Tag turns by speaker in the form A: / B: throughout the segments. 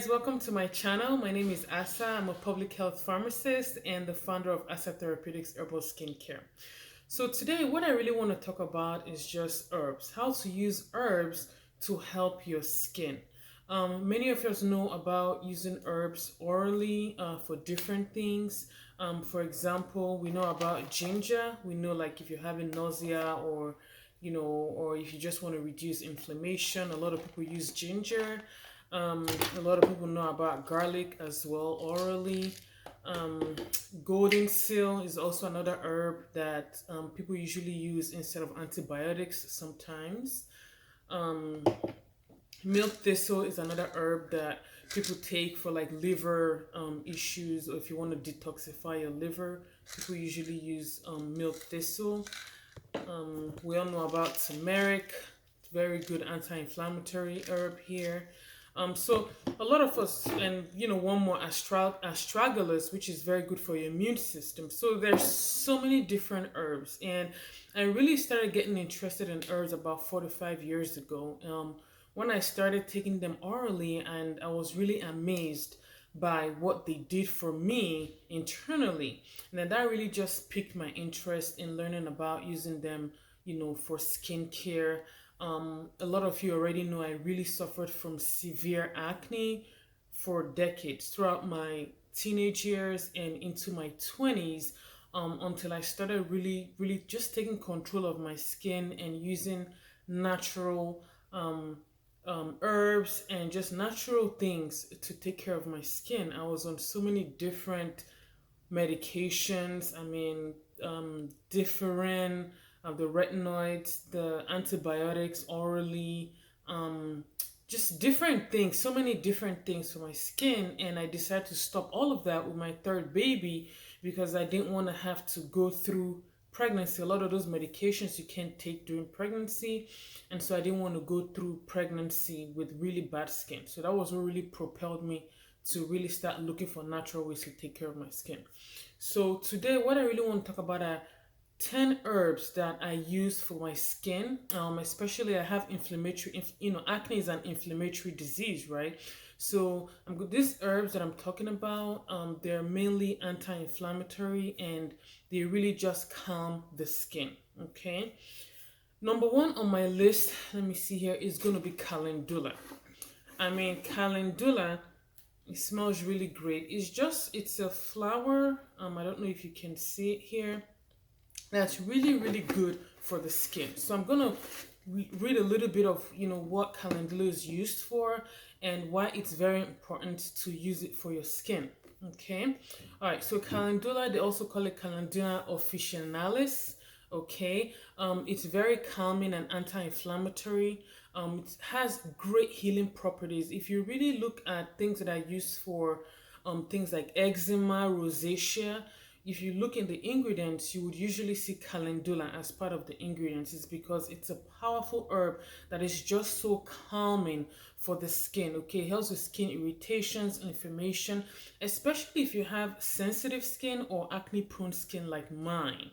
A: guys, welcome to my channel. My name is Asa. I'm a public health pharmacist and the founder of Asa Therapeutics Herbal Skincare. So today what I really want to talk about is just herbs, how to use herbs to help your skin. Many of us know about using herbs orally for different things. For example, we know about ginger. We know like if you're having nausea or if you just want to reduce inflammation, a lot of people use ginger. A lot of people know about garlic as well orally. Um, Golden seal is also another herb that people usually use instead of antibiotics sometimes. Um, Milk thistle is another herb that people take for like liver issues, or if you want to detoxify your liver, people usually use milk thistle. We all know about turmeric, very good anti-inflammatory herb here. So a lot of us, and one more astragalus, which is very good for your immune system. So there's so many different herbs, and I really started getting interested in herbs about 4 to 5 years ago. When I started taking them orally, and I was really amazed by what they did for me internally. And then that really just piqued my interest in learning about using them, for skincare. A lot of you already know I really suffered from severe acne for decades throughout my teenage years and into my 20s, until I started really, really just taking control of my skin and using natural herbs and just natural things to take care of my skin. I was on so many different medications. Different the retinoids, the antibiotics orally, just different things, so many different things for my skin. And I decided to stop all of that with my third baby because I didn't want to have to go through pregnancy. A lot of those medications you can't take during pregnancy, and so I didn't want to go through pregnancy with really bad skin. So that was what really propelled me to really start looking for natural ways to take care of my skin. So today what I really want to talk about are 10 herbs that I use for my skin. Especially I have inflammatory, acne is an inflammatory disease, right? So these herbs that I'm talking about, they're mainly anti-inflammatory and they really just calm the skin. Okay. Number one on my list, let me see here, is going to be calendula. Calendula, it smells really great. It's a flower. I don't know if you can see it here. That's really, really good for the skin. So I'm going to read a little bit of, what calendula is used for and why it's very important to use it for your skin. Okay. All right. So calendula, they also call it Calendula officinalis. Okay. It's very calming and anti-inflammatory. It has great healing properties. If you really look at things that are used for things like eczema, rosacea, if you look in the ingredients, you would usually see calendula as part of the ingredients. It's because it's a powerful herb that is just so calming for the skin. Okay, it helps with skin irritations, inflammation, especially if you have sensitive skin or acne prone skin like mine.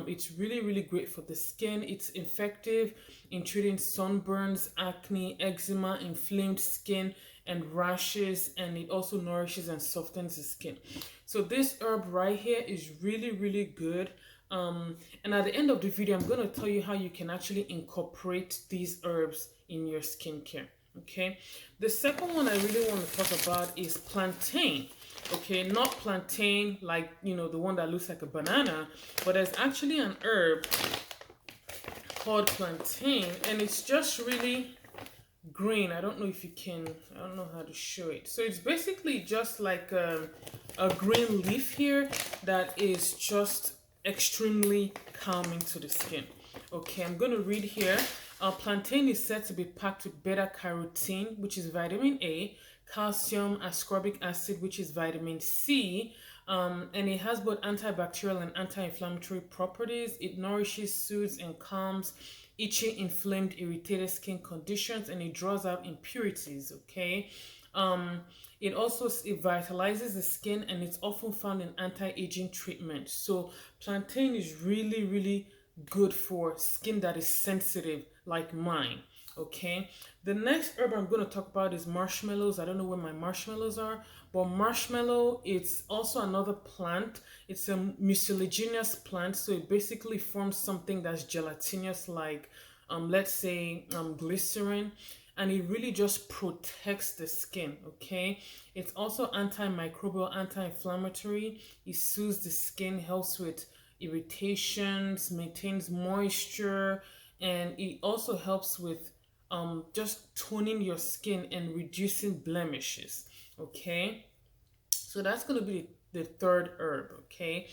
A: It's really, really great for the skin. It's effective in treating sunburns, acne, eczema, inflamed skin, and rashes, and it also nourishes and softens the skin. So this herb right here is really, really good. And at the end of the video, I'm going to tell you how you can actually incorporate these herbs in your skincare. Okay. The second one I really want to talk about is plantain. Okay, not plantain like the one that looks like a banana, but there's actually an herb called plantain, and it's just really green. I don't know if you can, I don't know how to show it. So it's basically just like a green leaf here that is just extremely calming to the skin. Okay, I'm going to read here. Plantain is said to be packed with beta carotene, which is vitamin A, calcium, ascorbic acid, which is vitamin C, and it has both antibacterial and anti-inflammatory properties. It nourishes, soothes, and calms itchy, inflamed, irritated skin conditions, and it draws out impurities. Okay. It also vitalizes the skin, and it's often found in anti-aging treatment. So plantain is really, really good for skin that is sensitive like mine. Okay, the next herb I'm going to talk about is marshmallows. I don't know where my marshmallows are, but marshmallow, it's also another plant. It's a mucilaginous plant, so it basically forms something that's gelatinous, like let's say glycerin, and it really just protects the skin. Okay, it's also antimicrobial, anti-inflammatory. It soothes the skin, helps with irritations, maintains moisture, and it also helps with just toning your skin and reducing blemishes. Okay, so that's going to be the third herb. Okay,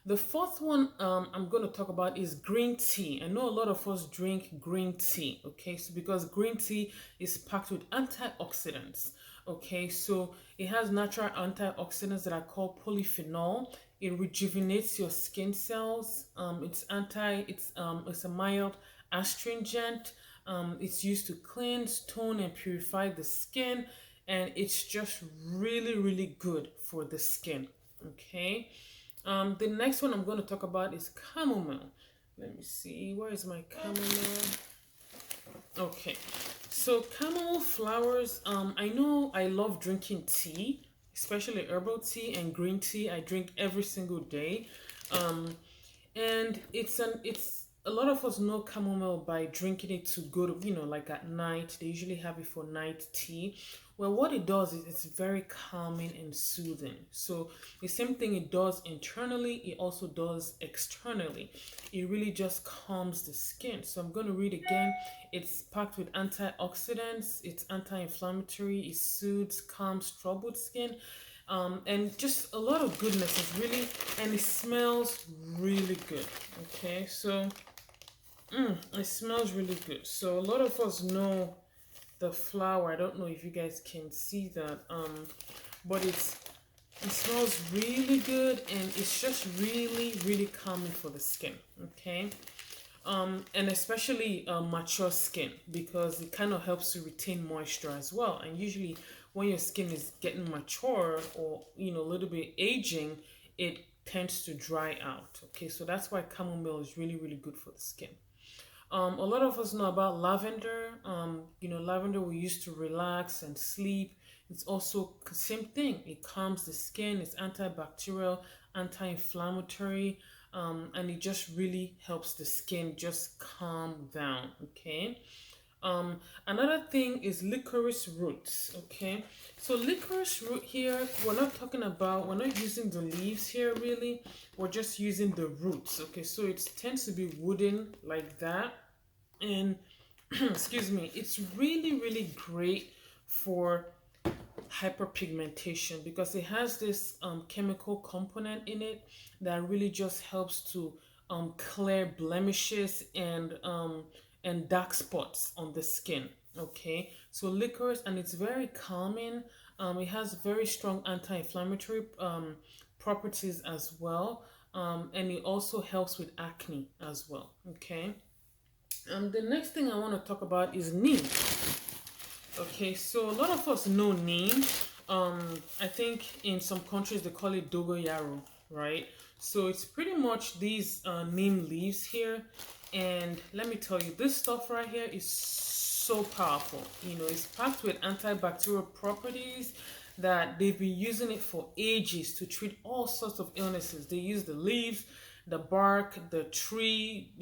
A: the fourth one I'm going to talk about is green tea. I know a lot of us drink green tea. Okay, so because green tea is packed with antioxidants. Okay, so it has natural antioxidants that are called polyphenol. It rejuvenates your skin cells. It's a mild astringent. It's used to cleanse, tone, and purify the skin, and it's just really, really good for the skin. Okay. The next one I'm going to talk about is chamomile. Let me see. Where is my chamomile? Okay. So chamomile flowers. I know I love drinking tea, especially herbal tea and green tea. I drink every single day. Um, and it's a lot of us know chamomile by drinking it to go to, like at night. They usually have it for night tea. Well, what it does is it's very calming and soothing. So the same thing it does internally, it also does externally. It really just calms the skin. So I'm going to read again. It's packed with antioxidants, it's anti-inflammatory, it soothes, calms troubled skin, and just a lot of goodness. Is really, and it smells really good. Okay, so it smells really good. So a lot of us know the flower. I don't know if you guys can see that, but it smells really good, and it's just really, really calming for the skin. Okay, and especially mature skin, because it kind of helps to retain moisture as well. And usually, when your skin is getting mature, or a little bit aging, it tends to dry out. Okay, so that's why chamomile is really, really good for the skin. A lot of us know about lavender. Lavender we use to relax and sleep. It's also same thing. It calms the skin. It's antibacterial, anti-inflammatory, and it just really helps the skin just calm down. Okay. Another thing is licorice roots. Okay, so licorice root here, we're not using the leaves here really. We're just using the roots. Okay, so it tends to be wooden like that, and excuse me, it's really, really great for hyperpigmentation, because it has this chemical component in it that really just helps to clear blemishes and dark spots on the skin. Okay, so licorice, and it's very calming. It has very strong anti-inflammatory properties as well, and it also helps with acne as well. Okay, the next thing I want to talk about is neem. Okay, so a lot of us know neem. I think in some countries they call it dogoyaro, right? So it's pretty much these neem leaves here, and let me tell you, this stuff right here is so powerful. It's packed with antibacterial properties that they've been using it for ages to treat all sorts of illnesses. They use the leaves, the bark, the tree,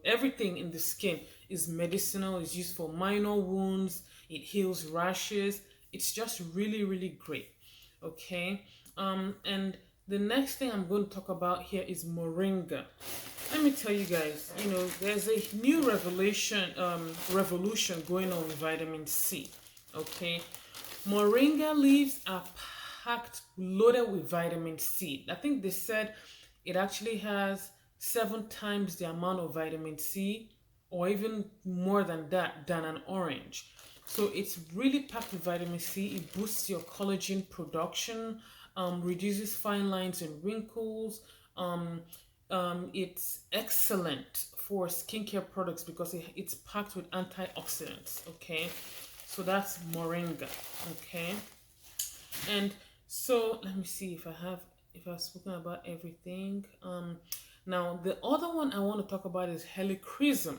A: everything in the skin is medicinal. It's used for minor wounds. It heals rashes. It's just really, really great. Okay. And the next thing I'm going to talk about here is moringa. Let me tell you guys, there's a new revolution going on with vitamin C. Okay. Moringa leaves are packed, loaded with vitamin C. I think they said it actually has 7 times the amount of vitamin C, or even more than that, than an orange. So it's really packed with vitamin C. It boosts your collagen production, reduces fine lines and wrinkles. It's excellent for skincare products because it's packed with antioxidants. Okay, so that's moringa. Okay, and so let me see if I've spoken about everything. Now the other one I want to talk about is helichrysum.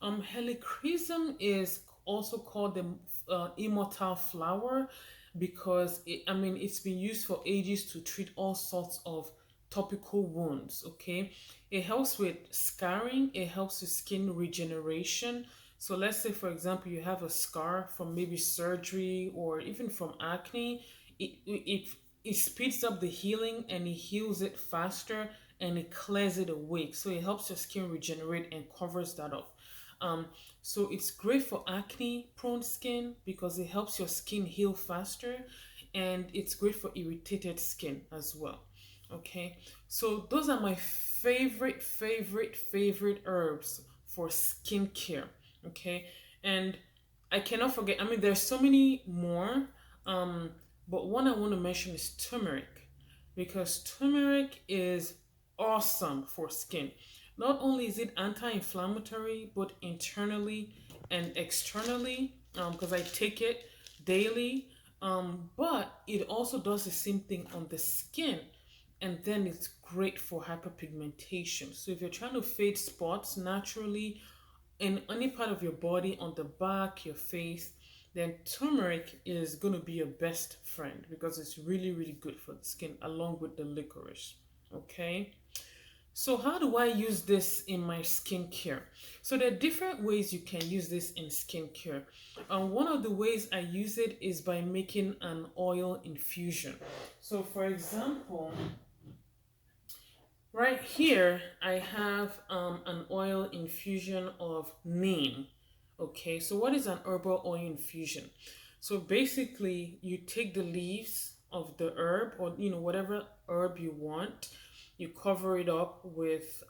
A: Helichrysum is also call them immortal flower because it's been used for ages to treat all sorts of topical wounds. Okay, it helps with scarring, it helps with skin regeneration. So let's say, for example, you have a scar from maybe surgery or even from acne. It speeds up the healing and it heals it faster and it clears it away. So it helps your skin regenerate and covers that up. Um, so it's great for acne prone skin because it helps your skin heal faster, and it's great for irritated skin as well. Okay, so those are my favorite herbs for skincare. Okay, and I cannot forget. I mean, there's so many more, um, but one I want to mention is turmeric because turmeric is awesome for skin. Not only is it anti-inflammatory, but internally and externally, because I take it daily. But it also does the same thing on the skin, and then it's great for hyperpigmentation. So if you're trying to fade spots naturally in any part of your body, on the back, your face, then turmeric is going to be your best friend because it's really good for the skin along with the licorice. Okay, so how do I use this in my skincare? So there are different ways you can use this in skincare. One of the ways I use it is by making an oil infusion. So for example, right here, I have an oil infusion of neem. Okay, so what is an herbal oil infusion? So basically, you take the leaves of the herb, or whatever herb you want. You cover it up with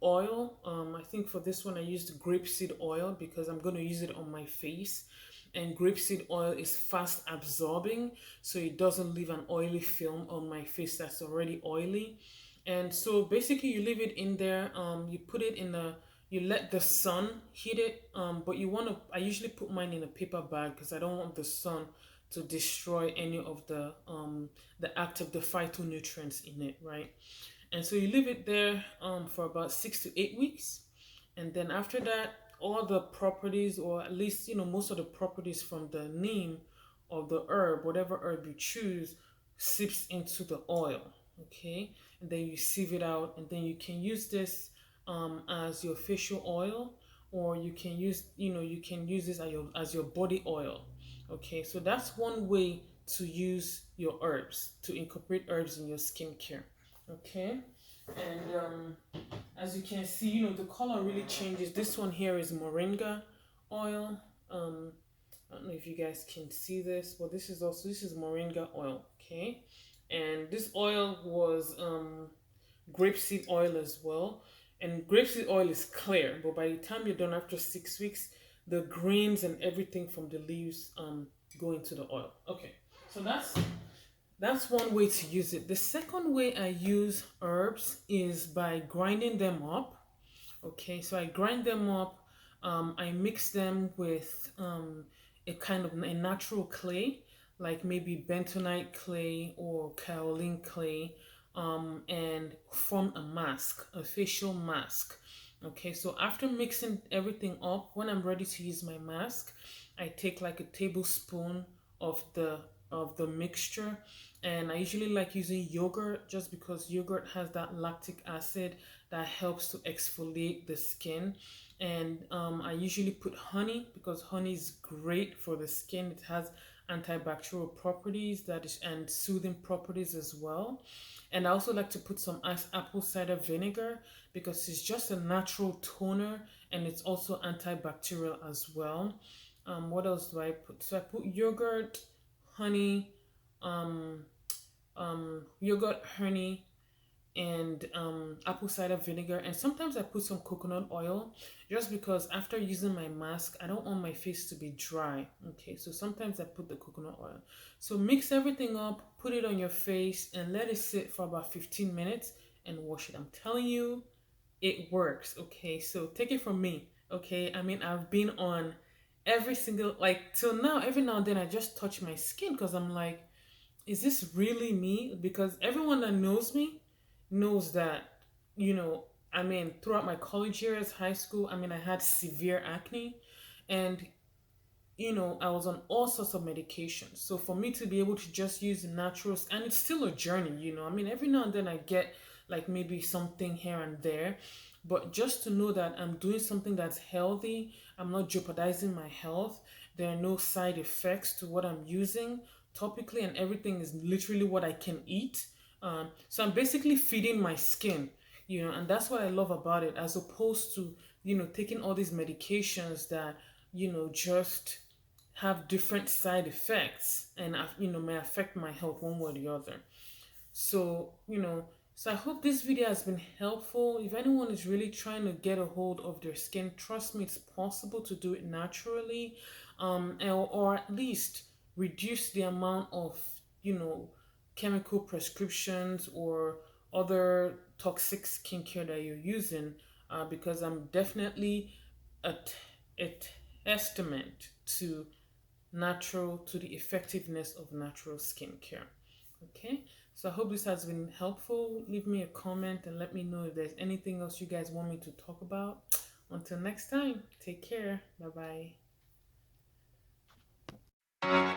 A: oil. I think for this one I used grapeseed oil because I'm going to use it on my face. And grapeseed oil is fast absorbing, so it doesn't leave an oily film on my face that's already oily. And so basically you leave it in there, you put it in a, you let the sun heat it, but you want to, I usually put mine in a paper bag because I don't want the sun to destroy any of the active, the phytonutrients in it, right? And so you leave it there for about 6 to 8 weeks, and then after that, all the properties, or at least most of the properties from the neem of the herb, whatever herb you choose, seeps into the oil. Okay, and then you sieve it out, and then you can use this as your facial oil, or you can use this as your body oil. Okay, so that's one way to use your herbs, to incorporate herbs in your skincare. Okay, and as you can see, the color really changes. This one here is moringa oil. I don't know if you guys can see this, but this is moringa oil. Okay, and this oil was grapeseed oil as well. And grapeseed oil is clear, but by the time you're done after 6 weeks, the grains and everything from the leaves go into the oil. Okay, so that's one way to use it. The second way I use herbs is by grinding them up. Okay, so I grind them up. I mix them with a kind of a natural clay, like maybe bentonite clay or kaolin clay, and form a mask, a facial mask. Okay, so after mixing everything up, when I'm ready to use my mask, I take like a tablespoon of the mixture, and I usually like using yogurt just because yogurt has that lactic acid that helps to exfoliate the skin. And I usually put honey because honey is great for the skin. It has antibacterial properties and soothing properties as well. And I also like to put some apple cider vinegar because it's just a natural toner and it's also antibacterial as well. What else do I put? So I put yogurt, honey, um, yogurt, honey, and apple cider vinegar, and sometimes I put some coconut oil just because after using my mask I don't want my face to be dry. Okay, so sometimes I put the coconut oil. So mix everything up, put it on your face, and let it sit for about 15 minutes and wash it. I'm telling you, it works. Okay, so take it from me. Okay, I mean, I've been on every single, like till now, every now and then I just touch my skin because I'm like, is this really me? Because everyone that knows me knows that, I mean, throughout my college years, high school, I mean, I had severe acne. And I was on all sorts of medications. So for me to be able to just use the naturals, and it's still a journey. I mean, every now and then I get like maybe something here and there, but just to know that I'm doing something that's healthy, I'm not jeopardizing my health, there are no side effects to what I'm using topically, and everything is literally what I can eat. So I'm basically feeding my skin, and that's what I love about it, as opposed to taking all these medications that just have different side effects and may affect my health one way or the other. So, I hope this video has been helpful. If anyone is really trying to get a hold of their skin, trust me, it's possible to do it naturally, or at least reduce the amount of, you know, chemical prescriptions or other toxic skincare that you're using, because I'm definitely a, a testament to the effectiveness of natural skincare. Okay, so I hope this has been helpful. Leave me a comment and let me know if there's anything else you guys want me to talk about. Until next time, take care. Bye bye.